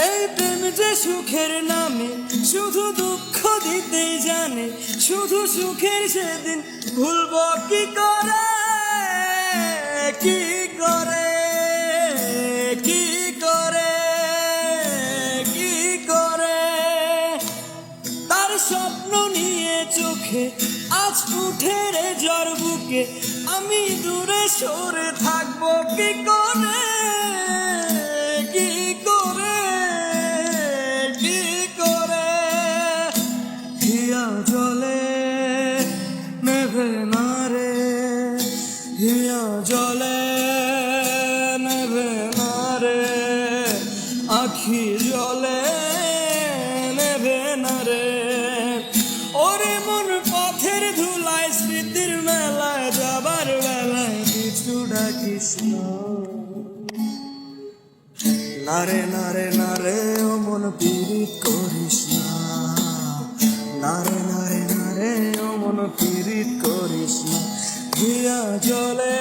এই প্রেম যে সুখের নামে শুধু দুঃখ দিতেই জানে, শুধু সুখের সেদিন ভুলব কি করে, কি করে, কি করে, কি করে। তার স্বপ্ন নিয়ে চোখে আজ উঠে রে জ্বর বুকে, আমি দূরে সরে থাকবো কি করে, কি করে, কি করে। হিয়া জলে নেভে না রে, হিয়া জলে নেভে না রে, আখি জলে নেভে না রে। ওরে মন পথের ধুলায় স্মৃতির মেলায় যাবার বেলায় কিছু ডাকিস না রে, না রে, না রে, ও মন পীড়িত করিস না, না রে, না রে, না রে, ও মন পীড়িত করিস না। হিয়া জলে